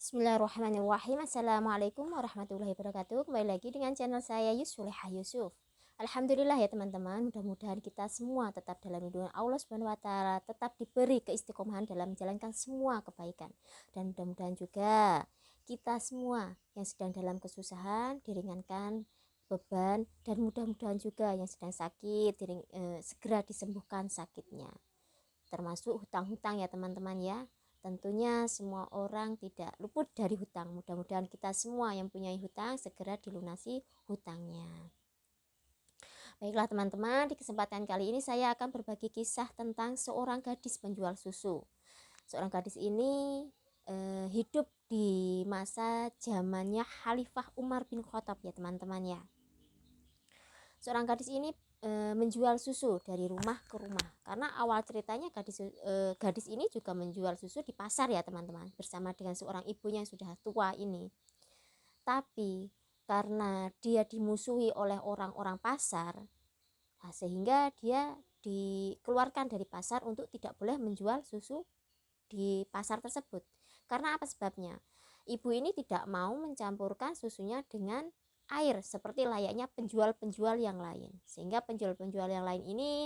Bismillahirrahmanirrahim. Assalamualaikum warahmatullahi wabarakatuh. Kembali lagi dengan channel saya Yusulehah Yusuf. Alhamdulillah ya teman-teman, mudah-mudahan kita semua tetap dalam lindungan Allah Subhanahu wa taala, tetap diberi keistiqomahan dalam menjalankan semua kebaikan. Dan mudah-mudahan juga kita semua yang sedang dalam kesusahan diringankan beban, dan mudah-mudahan juga yang sedang sakit segera disembuhkan sakitnya. Termasuk hutang-hutang ya teman-teman ya. Tentunya semua orang tidak luput dari hutang. Mudah-mudahan kita semua yang punya hutang segera dilunasi hutangnya. Baiklah teman-teman, di kesempatan kali ini saya akan berbagi kisah tentang seorang gadis penjual susu. Seorang gadis ini hidup di masa zamannya Khalifah Umar bin Khattab ya teman-teman ya. Seorang gadis ini menjual susu dari rumah ke rumah, karena awal ceritanya gadis ini juga menjual susu di pasar ya teman-teman, bersama dengan seorang ibunya yang sudah tua ini. Tapi karena dia dimusuhi oleh orang-orang pasar, sehingga dia dikeluarkan dari pasar untuk tidak boleh menjual susu di pasar tersebut. Karena apa sebabnya? Ibu ini tidak mau mencampurkan susunya dengan air seperti layaknya penjual-penjual yang lain, sehingga penjual-penjual yang lain ini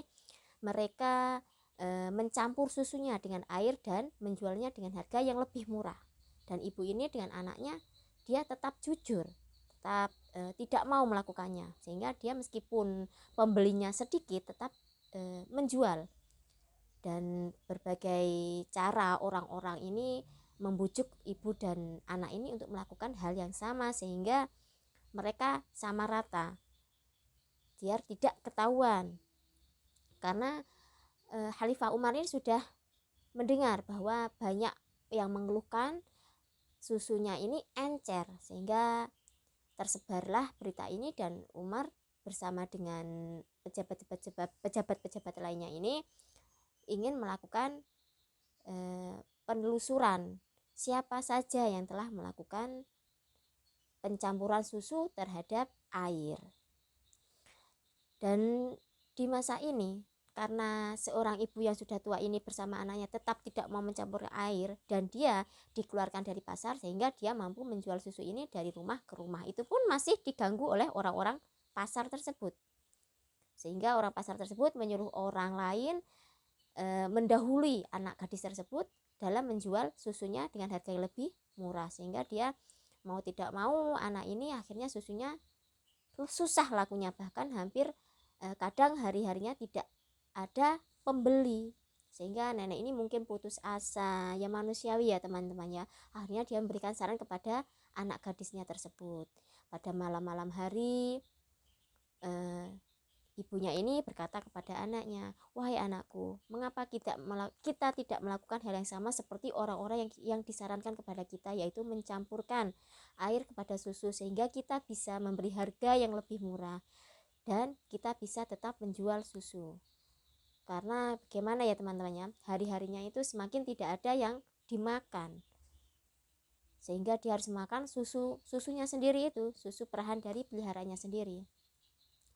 mereka mencampur susunya dengan air dan menjualnya dengan harga yang lebih murah. Dan ibu ini dengan anaknya dia tetap jujur, tetap tidak mau melakukannya, sehingga dia meskipun pembelinya sedikit tetap menjual. Dan berbagai cara orang-orang ini membujuk ibu dan anak ini untuk melakukan hal yang sama, sehingga mereka sama rata biar tidak ketahuan. Karena Khalifah Umar ini sudah mendengar bahwa banyak yang mengeluhkan susunya ini encer, sehingga tersebarlah berita ini, dan Umar bersama dengan pejabat-pejabat lainnya ini ingin melakukan penelusuran siapa saja yang telah melakukan pencampuran susu terhadap air. Dan di masa ini, karena seorang ibu yang sudah tua ini bersama anaknya tetap tidak mau mencampur air dan dia dikeluarkan dari pasar, sehingga dia mampu menjual susu ini dari rumah ke rumah. Itu pun masih diganggu oleh orang-orang pasar tersebut, sehingga orang pasar tersebut menyuruh orang lain mendahului anak gadis tersebut dalam menjual susunya dengan harga yang lebih murah, sehingga dia mau tidak mau anak ini akhirnya susunya susah lakunya, bahkan hampir kadang hari-harinya tidak ada pembeli, sehingga nenek ini mungkin putus asa ya, manusiawi ya teman-teman ya. Akhirnya dia memberikan saran kepada anak gadisnya tersebut. Pada malam-malam hari ibunya ini berkata kepada anaknya, "Wahai anakku, mengapa kita tidak melakukan hal yang sama seperti orang-orang yang disarankan kepada kita, yaitu mencampurkan air kepada susu, sehingga kita bisa memberi harga yang lebih murah dan kita bisa tetap menjual susu." Karena bagaimana ya teman-teman ya, hari-harinya itu semakin tidak ada yang dimakan, sehingga dia harus makan susunya sendiri, itu susu perahan dari peliharanya sendiri.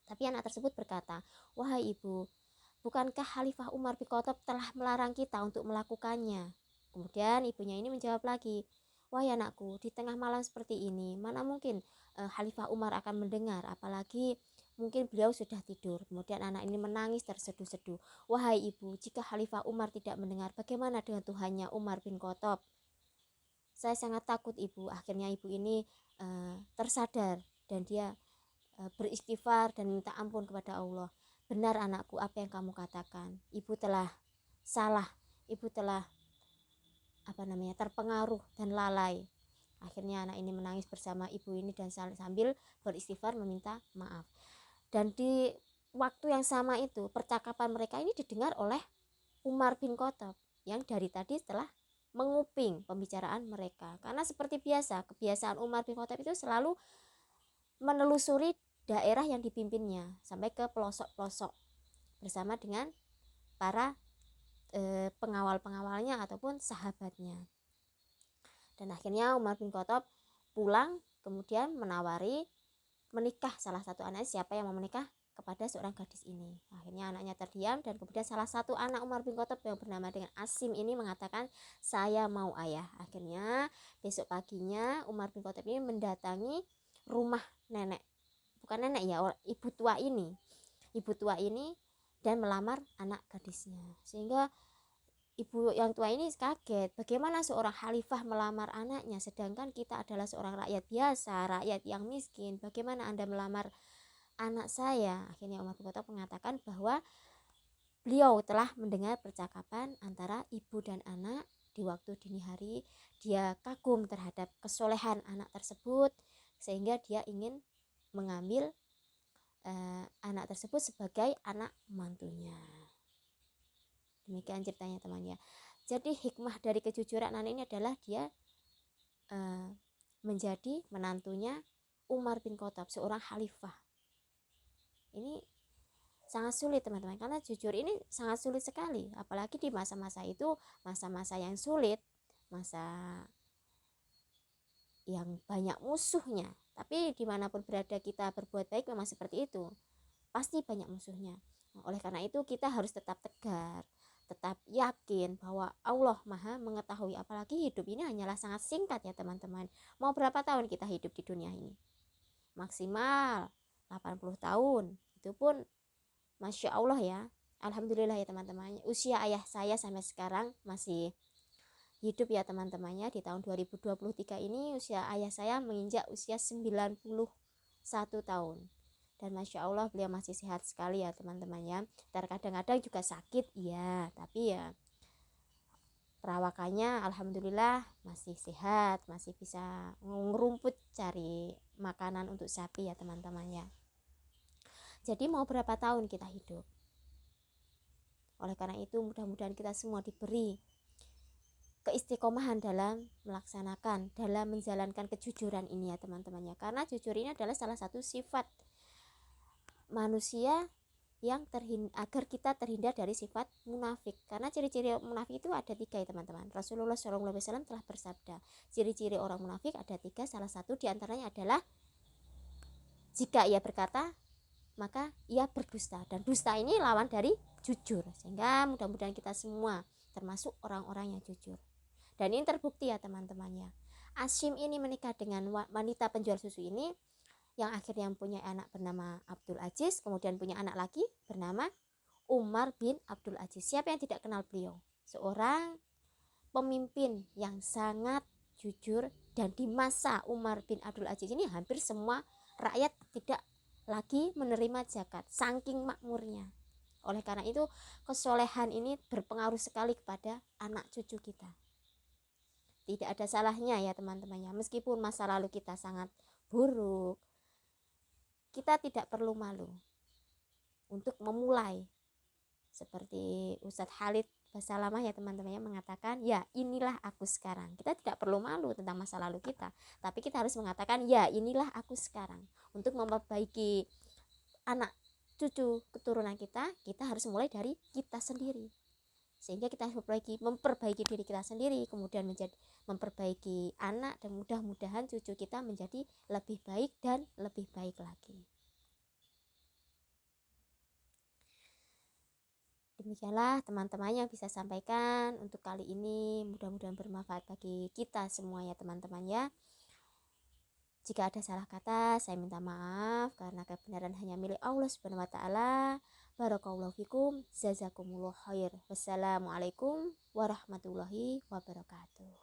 Tapi anak tersebut berkata, "Wahai ibu, bukankah Khalifah Umar bin Khattab telah melarang kita untuk melakukannya?" Kemudian ibunya ini menjawab lagi, "Wahai anakku, di tengah malam seperti ini, mana mungkin Khalifah Umar akan mendengar, apalagi mungkin beliau sudah tidur." Kemudian anak ini menangis terseduh-seduh, "Wahai ibu, jika Khalifah Umar tidak mendengar, bagaimana dengan Tuhannya Umar bin Khattab? Saya sangat takut ibu." Akhirnya ibu ini tersadar dan dia beristighfar dan minta ampun kepada Allah. "Benar anakku, apa yang kamu katakan. Ibu telah salah. Ibu telah terpengaruh dan lalai." Akhirnya anak ini menangis bersama ibu ini dan sambil beristighfar meminta maaf. Dan di waktu yang sama itu, percakapan mereka ini didengar oleh Umar bin Khattab, yang dari tadi telah menguping pembicaraan mereka. Karena seperti biasa, kebiasaan Umar bin Khattab itu selalu menelusuri daerah yang dipimpinnya sampai ke pelosok-pelosok bersama dengan para pengawal-pengawalnya ataupun sahabatnya. Dan akhirnya Umar bin Khattab pulang, kemudian menawari menikah salah satu anaknya, siapa yang mau menikah kepada seorang gadis ini. Akhirnya anaknya terdiam, dan kemudian salah satu anak Umar bin Khattab yang bernama dengan Asim ini mengatakan, saya mau ayah. Akhirnya besok paginya Umar bin Khattab ini mendatangi rumah nenek, bukan nenek ya, ibu tua ini dan melamar anak gadisnya. Sehingga ibu yang tua ini kaget, bagaimana seorang khalifah melamar anaknya, sedangkan kita adalah seorang rakyat biasa, rakyat yang miskin, bagaimana Anda melamar anak saya? Akhirnya Umar bin Khattab mengatakan bahwa beliau telah mendengar percakapan antara ibu dan anak di waktu dini hari. Dia kagum terhadap kesolehan anak tersebut, sehingga dia ingin mengambil anak tersebut sebagai anak mantunya. Demikian ceritanya teman ya. Jadi hikmah dari kejujuran anak ini adalah dia menjadi menantunya Umar bin Khattab, seorang khalifah. Ini sangat sulit teman-teman, karena jujur ini sangat sulit sekali, apalagi di masa-masa itu, masa-masa yang sulit, masa yang banyak musuhnya. Tapi dimanapun berada kita berbuat baik memang seperti itu, pasti banyak musuhnya. Oleh karena itu kita harus tetap tegar, tetap yakin bahwa Allah Maha mengetahui. Apalagi hidup ini hanyalah sangat singkat ya teman-teman. Mau berapa tahun kita hidup di dunia ini? Maksimal 80 tahun. Itu pun Masya Allah ya, Alhamdulillah ya teman-teman. Usia ayah saya sampai sekarang masih hidup ya teman-temannya. Di tahun 2023 ini usia ayah saya menginjak usia 91 tahun. Dan Masya Allah beliau masih sehat sekali ya teman-temannya. Terkadang-kadang juga sakit ya, tapi ya perawakannya Alhamdulillah masih sehat, masih bisa ngerumput cari makanan untuk sapi ya teman-temannya. Jadi mau berapa tahun kita hidup? Oleh karena itu mudah-mudahan kita semua diberi keistiqomahan dalam melaksanakan, dalam menjalankan kejujuran ini ya teman-temannya. Karena jujur ini adalah salah satu sifat manusia yang agar kita terhindar dari sifat munafik. Karena ciri-ciri munafik itu ada 3 ya teman-teman. Rasulullah SAW telah bersabda, ciri-ciri orang munafik ada 3, salah satu diantaranya adalah jika ia berkata maka ia berdusta, dan dusta ini lawan dari jujur. Sehingga mudah-mudahan kita semua termasuk orang-orang yang jujur. Dan ini terbukti ya teman-temannya. Asim ini menikah dengan wanita penjual susu ini, yang akhirnya punya anak bernama Abdul Aziz, kemudian punya anak lagi bernama Umar bin Abdul Aziz. Siapa yang tidak kenal beliau? Seorang pemimpin yang sangat jujur, dan di masa Umar bin Abdul Aziz ini hampir semua rakyat tidak lagi menerima zakat, saking makmurnya. Oleh karena itu kesolehan ini berpengaruh sekali kepada anak cucu kita. Tidak ada salahnya ya teman-temannya, meskipun masa lalu kita sangat buruk, kita tidak perlu malu untuk memulai. Seperti Ustadz Khalid Basalamah ya teman-temannya mengatakan, ya inilah aku sekarang. Kita tidak perlu malu tentang masa lalu kita, tapi kita harus mengatakan, ya inilah aku sekarang. Untuk memperbaiki anak cucu keturunan kita harus mulai dari kita sendiri. Sehingga kita memperbaiki diri kita sendiri, kemudian memperbaiki anak, dan mudah-mudahan cucu kita menjadi lebih baik dan lebih baik lagi. Demikianlah teman-teman yang bisa sampaikan untuk kali ini, mudah-mudahan bermanfaat bagi kita semua ya teman-teman ya. Jika ada salah kata, saya minta maaf, karena kebenaran hanya milik Allah Subhanahu wa taala. Barakallahu fikum, jazakumullah khair. Wassalamualaikum warahmatullahi wabarakatuh.